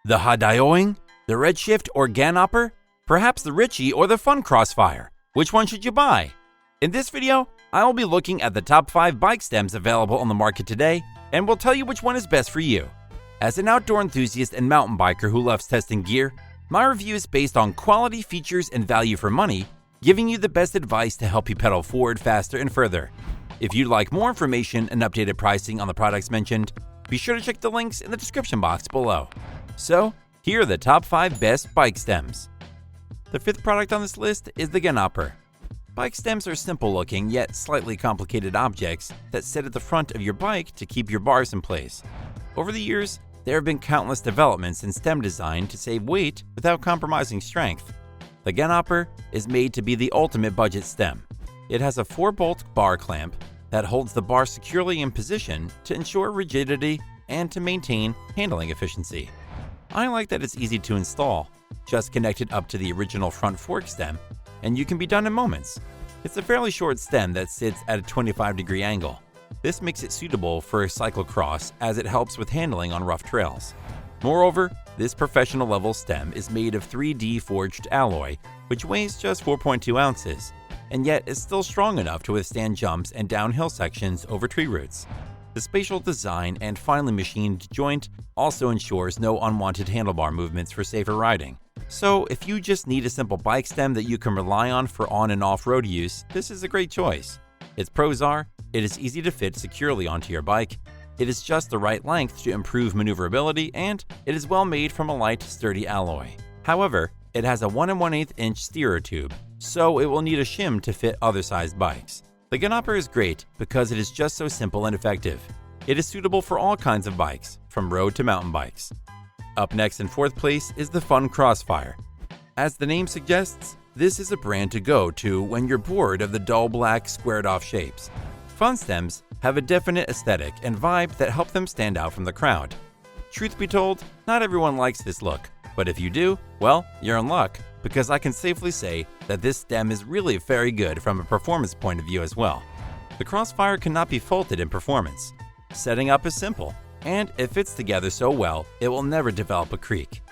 The HAIDAOYING, the REDSHIFT or GANOPPER, perhaps the Ritchey or the Funn Crossfire. Which one should you buy? In this video, I will be looking at the top 5 bike stems available on the market today, and will tell you which one is best for you. As an outdoor enthusiast and mountain biker who loves testing gear, my review is based on quality, features, and value for money, giving you the best advice to help you pedal forward faster and further. If you'd like more information and updated pricing on the products mentioned, be sure to check the links in the description box below. So, here are the top 5 best bike stems. The 5th product on this list is the GANOPPER. Bike stems are simple looking yet slightly complicated objects that sit at the front of your bike to keep your bars in place. Over the years, there have been countless developments in stem design to save weight without compromising strength. The GANOPPER is made to be the ultimate budget stem. It has a 4-bolt bar clamp that holds the bar securely in position to ensure rigidity and to maintain handling efficiency. I like that it's easy to install. Just connect it up to the original front fork stem, and you can be done in moments. It's a fairly short stem that sits at a 25-degree angle. This makes it suitable for cyclocross as it helps with handling on rough trails. Moreover, this professional level stem is made of 3D forged alloy, which weighs just 4.2 ounces, and yet is still strong enough to withstand jumps and downhill sections over tree roots. The spatial design and finely machined joint also ensures no unwanted handlebar movements for safer riding. So if you just need a simple bike stem that you can rely on for on and off-road use, this is a great choice. Its pros are, it is easy to fit securely onto your bike, it is just the right length to improve maneuverability, and it is well made from a light, sturdy alloy. However, it has a 1 1/8 inch steerer tube, so it will need a shim to fit other sized bikes. The GANOPPER is great because it is just so simple and effective. It is suitable for all kinds of bikes, from road to mountain bikes. Up next in 4th place is the Funn Crossfire. As the name suggests, this is a brand to go to when you're bored of the dull black squared off shapes. Funn stems have a definite aesthetic and vibe that help them stand out from the crowd. Truth be told, not everyone likes this look, but if you do, well, you're in luck, because I can safely say that this stem is really very good from a performance point of view as well. The Crossfire cannot be faulted in performance. Setting up is simple, and it fits together so well it will never develop a creak.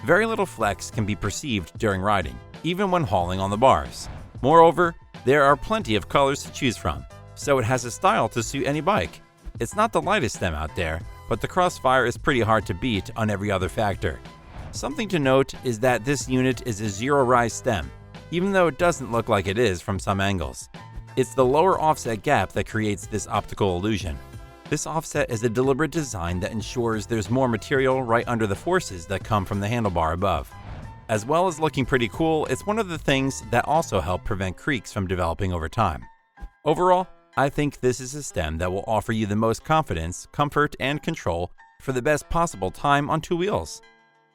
Very little flex can be perceived during riding, even when hauling on the bars. Moreover, there are plenty of colors to choose from, so it has a style to suit any bike. It's not the lightest stem out there, but the Crossfire is pretty hard to beat on every other factor. Something to note is that this unit is a zero-rise stem, even though it doesn't look like it is from some angles. It's the lower offset gap that creates this optical illusion. This offset is a deliberate design that ensures there's more material right under the forces that come from the handlebar above. As well as looking pretty cool, it's one of the things that also help prevent creaks from developing over time. Overall, I think this is a stem that will offer you the most confidence, comfort, and control for the best possible time on 2 wheels.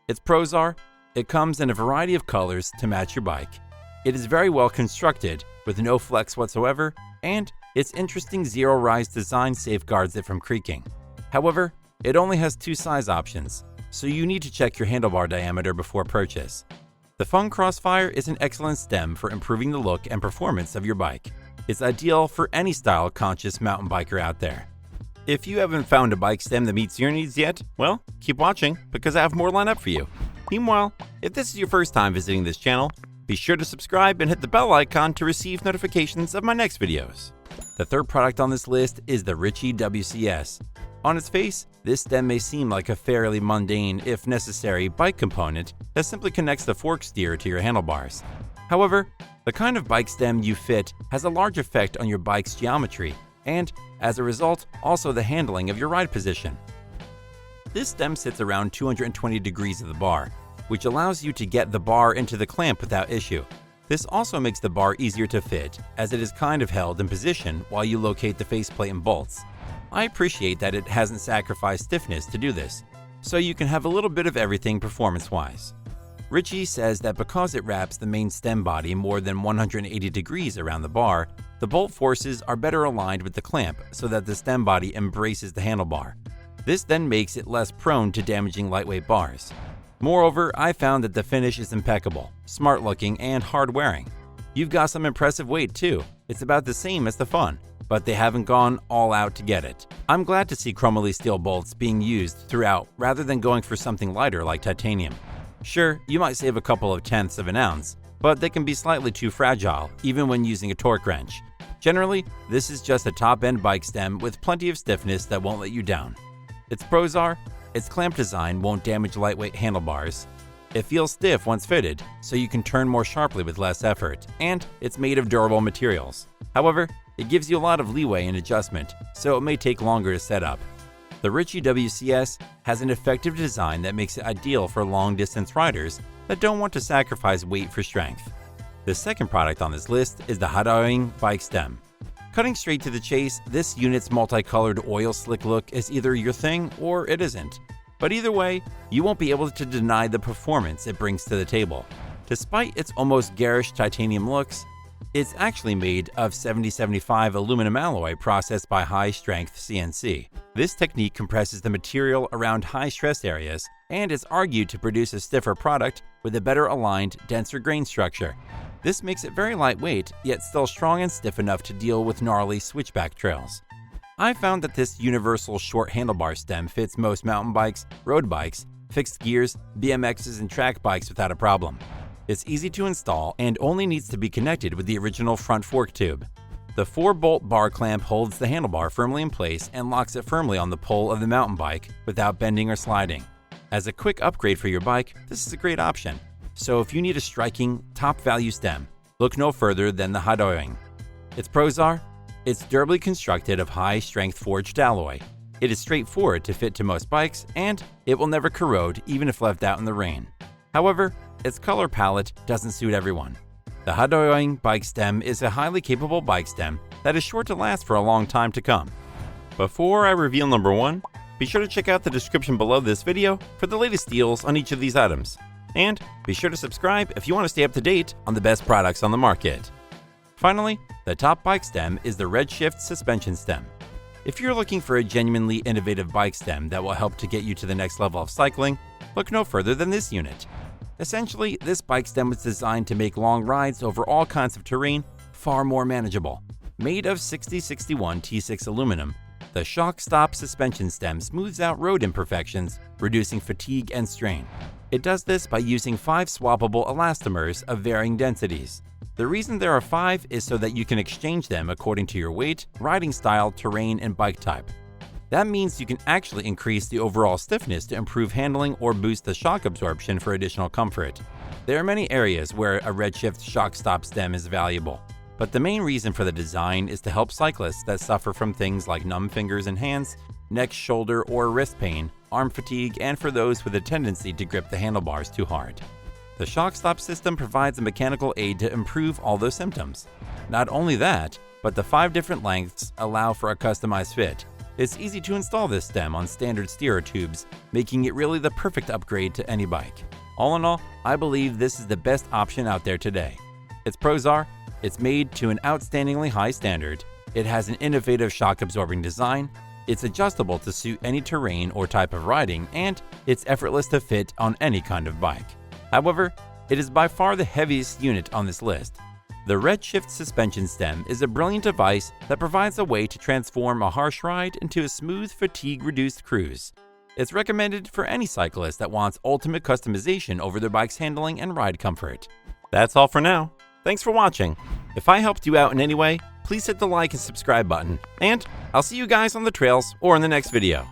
Its pros are, it comes in a variety of colors to match your bike. It is very well constructed with no flex whatsoever, and its interesting zero-rise design safeguards it from creaking. However, it only has 2 size options, so you need to check your handlebar diameter before purchase. The Funn Crossfire is an excellent stem for improving the look and performance of your bike. It's ideal for any style-conscious mountain biker out there. If you haven't found a bike stem that meets your needs yet, well, keep watching because I have more lined up for you. Meanwhile, if this is your first time visiting this channel, be sure to subscribe and hit the bell icon to receive notifications of my next videos. The 3rd product on this list is the Ritchey WCS. On its face, this stem may seem like a fairly mundane, if necessary, bike component that simply connects the fork steer to your handlebars. However, the kind of bike stem you fit has a large effect on your bike's geometry, and, as a result, also the handling of your ride position. This stem sits around 220 degrees of the bar, which allows you to get the bar into the clamp without issue. This also makes the bar easier to fit, as it is kind of held in position while you locate the faceplate and bolts. I appreciate that it hasn't sacrificed stiffness to do this, so you can have a little bit of everything performance-wise. Ritchey says that because it wraps the main stem body more than 180 degrees around the bar, the bolt forces are better aligned with the clamp so that the stem body embraces the handlebar. This then makes it less prone to damaging lightweight bars. Moreover, I found that the finish is impeccable, smart looking, and hard wearing. You've got some impressive weight too. It's about the same as the Funn, but they haven't gone all out to get it. I'm glad to see chromoly steel bolts being used throughout rather than going for something lighter like titanium. Sure, you might save a couple of tenths of an ounce, but they can be slightly too fragile even when using a torque wrench. Generally, this is just a top-end bike stem with plenty of stiffness that won't let you down. Its pros are, its clamp design won't damage lightweight handlebars. It feels stiff once fitted, so you can turn more sharply with less effort, and it's made of durable materials. However, it gives you a lot of leeway in adjustment, so it may take longer to set up. The Ritchey WCS has an effective design that makes it ideal for long-distance riders that don't want to sacrifice weight for strength. The second product on this list is the HAIDAOYING bike stem. Cutting straight to the chase, this unit's multicolored oil slick look is either your thing or it isn't. But either way, you won't be able to deny the performance it brings to the table. Despite its almost garish titanium looks, it's actually made of 7075 aluminum alloy processed by high-strength CNC. This technique compresses the material around high-stress areas, and is argued to produce a stiffer product with a better aligned, denser grain structure. This makes it very lightweight, yet still strong and stiff enough to deal with gnarly switchback trails. I found that this universal short handlebar stem fits most mountain bikes, road bikes, fixed gears, BMXs, and track bikes without a problem. It's easy to install and only needs to be connected with the original front fork tube. The 4-bolt bar clamp holds the handlebar firmly in place and locks it firmly on the pole of the mountain bike without bending or sliding. As a quick upgrade for your bike, this is a great option. So if you need a striking, top-value stem, look no further than the HAIDAOYING. Its pros are, it's durably constructed of high-strength forged alloy. It is straightforward to fit to most bikes, and it will never corrode even if left out in the rain. However, its color palette doesn't suit everyone. The HAIDAOYING bike stem is a highly capable bike stem that is sure to last for a long time to come. Before I reveal number 1, be sure to check out the description below this video for the latest deals on each of these items. And be sure to subscribe if you want to stay up to date on the best products on the market. Finally, the top bike stem is the REDSHIFT suspension stem. If you're looking for a genuinely innovative bike stem that will help to get you to the next level of cycling, look no further than this unit. Essentially, this bike stem was designed to make long rides over all kinds of terrain far more manageable. Made of 6061 T6 aluminum, the shock stop suspension stem smooths out road imperfections, reducing fatigue and strain. It does this by using 5 swappable elastomers of varying densities. The reason there are 5 is so that you can exchange them according to your weight, riding style, terrain, and bike type. That means you can actually increase the overall stiffness to improve handling or boost the shock absorption for additional comfort. There are many areas where a REDSHIFT shock stop stem is valuable, but the main reason for the design is to help cyclists that suffer from things like numb fingers and hands, neck, shoulder, or wrist pain, arm fatigue, and for those with a tendency to grip the handlebars too hard. The shock stop system provides a mechanical aid to improve all those symptoms. Not only that, but the 5 different lengths allow for a customized fit. It's easy to install this stem on standard steerer tubes, making it really the perfect upgrade to any bike. All in all, I believe this is the best option out there today. Its pros are, it's made to an outstandingly high standard, it has an innovative shock-absorbing design, it's adjustable to suit any terrain or type of riding, and it's effortless to fit on any kind of bike. However, it is by far the heaviest unit on this list. The REDSHIFT suspension stem is a brilliant device that provides a way to transform a harsh ride into a smooth, fatigue-reduced cruise. It's recommended for any cyclist that wants ultimate customization over their bike's handling and ride comfort. That's all for now. Thanks for watching. If I helped you out in any way, please hit the like and subscribe button, and I'll see you guys on the trails or in the next video.